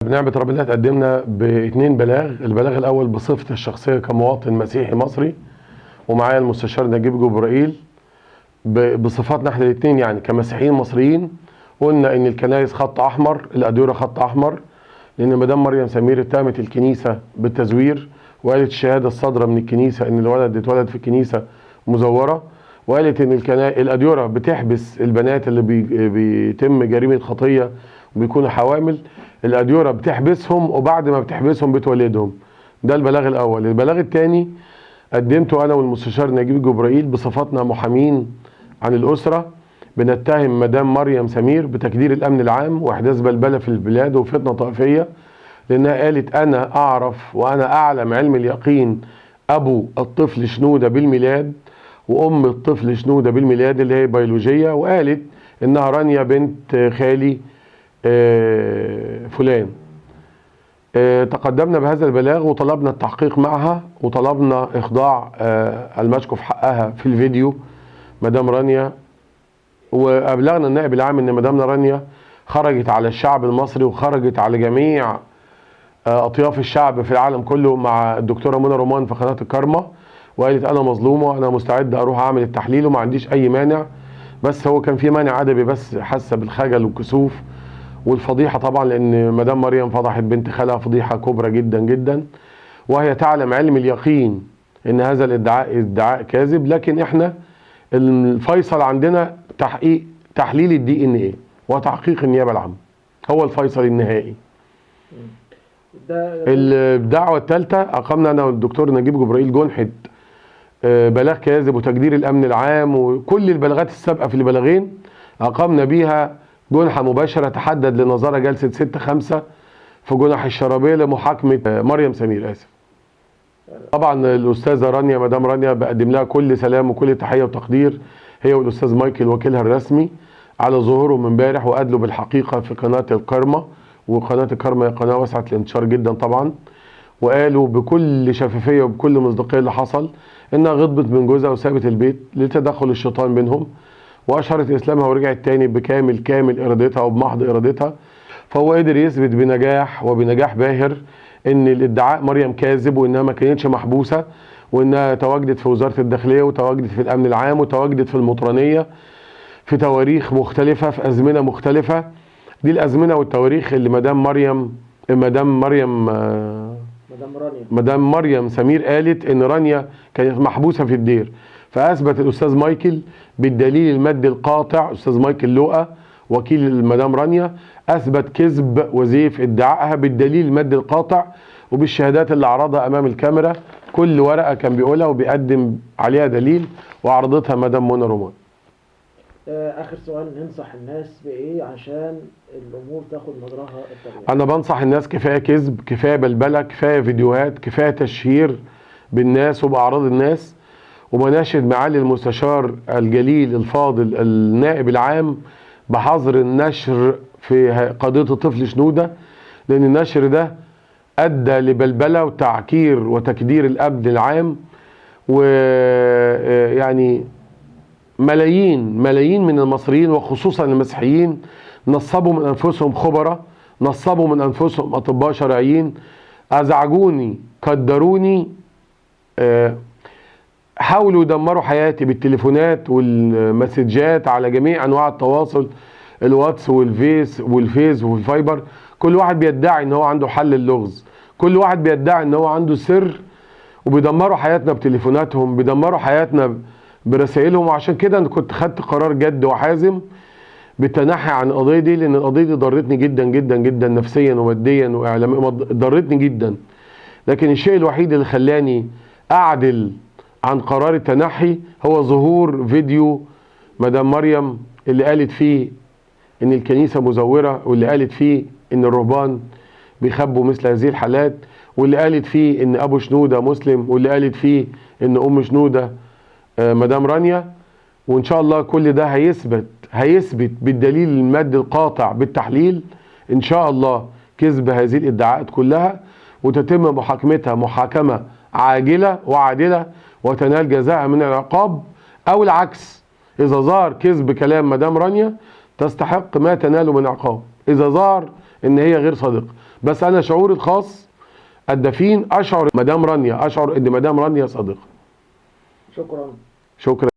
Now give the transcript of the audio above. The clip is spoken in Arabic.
بنعمة ربنا تقدمنا باتنين بلاغ. البلاغ الأول بصفتي الشخصية كمواطن مسيحي مصري، ومعايا المستشار نجيب جبرائيل بصفاتنا احنا الاتنين يعني كمسيحيين مصريين. قلنا إن الكنائس خط أحمر، الأديرة خط أحمر، لأن مدام مريم سمير اتهمت الكنيسة بالتزوير، وقالت الشهادة الصادرة من الكنيسة إن الولد اتولد في الكنيسة مزورة، وقالت إن الأديرة بتحبس البنات اللي بيتم جريمة خطية وبيكونوا حوامل. الأديرة بتحبسهم وبعد ما بتحبسهم بتولدهم. ده البلاغ الأول. البلاغ الثاني قدمته أنا والمستشار نجيب جبرائيل بصفتنا محامين عن الأسرة. بنتهم مدام مريم سمير بتكدير الأمن العام وإحداث بلبلة في البلاد وفتنة طائفية، لأنها قالت أنا أعرف وأنا أعلم علم اليقين أبو الطفل شنودة بالميلاد وأم الطفل شنودة بالميلاد اللي هي بيولوجية، وقالت إنها رانيا بنت خالي فلان. تقدمنا بهذا البلاغ وطلبنا التحقيق معها وطلبنا إخضاع المشكو في حقها في الفيديو مدام رانيا، وأبلغنا النائب العام إن مدام رانيا خرجت على الشعب المصري وخرجت على جميع أطياف الشعب في العالم كله مع الدكتورة منى رومان في قناة الكارما، وقالت أنا مظلومة، أنا مستعدة أروح أعمل التحليل وما عنديش أي مانع. بس هو كان في مانع أدبي، بس حاسة بالخجل والكسوف والفضيحة طبعا، لأن مدام مريم فضحت بنت خالها فضيحة كبرى جدا جدا، وهي تعلم علم اليقين إن هذا الادعاء ادعاء كاذب. لكن إحنا الفيصل عندنا تحليل الدي ان ايه وتحقيق النيابة العامة، هو الفيصل النهائي. الدعوة الثالثة أقمنا أنا والدكتور نجيب جبرائيل جنحة بلاغ كاذب وتجدير الأمن العام، وكل البلاغات السابقة في البلاغين أقمنا بيها جنحة مباشرة تحدد لنظارة جلسة 6/5 في جنح الشرابية لمحاكمة مريم سمير. آسف. طبعا الأستاذة رانيا مدام رانيا بقدم لها كل سلام وكل تحية وتقدير، هي والأستاذ مايكل وكيلها الرسمي، على ظهورهم امبارح وأدلوا بالحقيقة في قناة الكارما. وقناة الكارما هي قناة واسعة الانتشار جدا طبعا، وقالوا بكل شفافية وبكل مصداقية اللي حصل انها غضبت من جوزها وسابت البيت لتدخل الشيطان بينهم، واشهرت اسلامها ورجعت تاني بكامل ارادتها وبمحض ارادتها. فهو قدر يثبت بنجاح باهر ان الادعاء مريم كاذب، وانها ما كانتش محبوسة، وانها تواجدت في وزارة الداخلية وتواجدت في الامن العام وتواجدت في المطرانية في تواريخ مختلفة في ازمنة مختلفة. دي الازمنة والتواريخ اللي مدام مريم سمير قالت ان رانيا كانت محبوسة في الدير. فاثبت الاستاذ مايكل بالدليل المادي القاطع، استاذ مايكل لوقا وكيل المدام رانيا، اثبت كذب وزيف ادعائها بالدليل المادي القاطع وبالشهادات اللي عرضها امام الكاميرا. كل ورقة كان بيقولها وبيقدم عليها دليل، وعرضتها مدام منى رومان. اخر سؤال، ننصح الناس بايه عشان الامور تاخد مجراها الطبيعي؟ انا بنصح الناس كفايه كذب، كفايه بلبله، كفايه فيديوهات، كفايه تشهير بالناس وباعراض الناس، وبناشد معالي المستشار الجليل الفاضل النائب العام بحظر النشر في قضيه الطفل شنوده، لان النشر ده ادى لبلبله وتعكير وتكدير الامن العام، ويعني ملايين من المصريين وخصوصا المسيحيين نصبوا من انفسهم خبراء، نصبوا من انفسهم اطباء شرعيين، ازعجوني، قدروني، حاولوا يدمروا حياتي بالتليفونات والمسجات على جميع انواع التواصل، الواتس والفيس والفايبر. كل واحد بيدعي ان هو عنده حل اللغز، كل واحد بيدعي ان هو عنده سر، وبيدمروا حياتنا بتليفوناتهم، بيدمروا حياتنا برسائلهم. وعشان كده انا كنت خدت قرار جد وحازم بالتنحي عن القضيه دي، لان القضيه دي ضرتني جدا جدا جدا نفسيا وماديا واعلاميا، ضرتني جدا. لكن الشيء الوحيد اللي خلاني اعدل عن قرار التنحي هو ظهور فيديو مدام مريم اللي قالت فيه ان الكنيسه مزوره، واللي قالت فيه ان الرهبان بيخبوا مثل هذه الحالات، واللي قالت فيه ان ابو شنوده مسلم، واللي قالت فيه ان ام شنوده مدام رانيا. وان شاء الله كل ده هيثبت بالدليل المادي القاطع بالتحليل ان شاء الله كذب هذه الادعاءات كلها، وتتم محاكمتها محاكمة عاجلة وعادلة وتنال جزاءها من العقاب، او العكس، اذا ظهر كذب كلام مدام رانيا تستحق ما تناله من عقاب، اذا ظهر ان هي غير صادقة. بس انا شعوري الخاص الدفين اشعر مدام رانيا، اشعر ان مدام رانيا صادقه. شكرا. شكرا.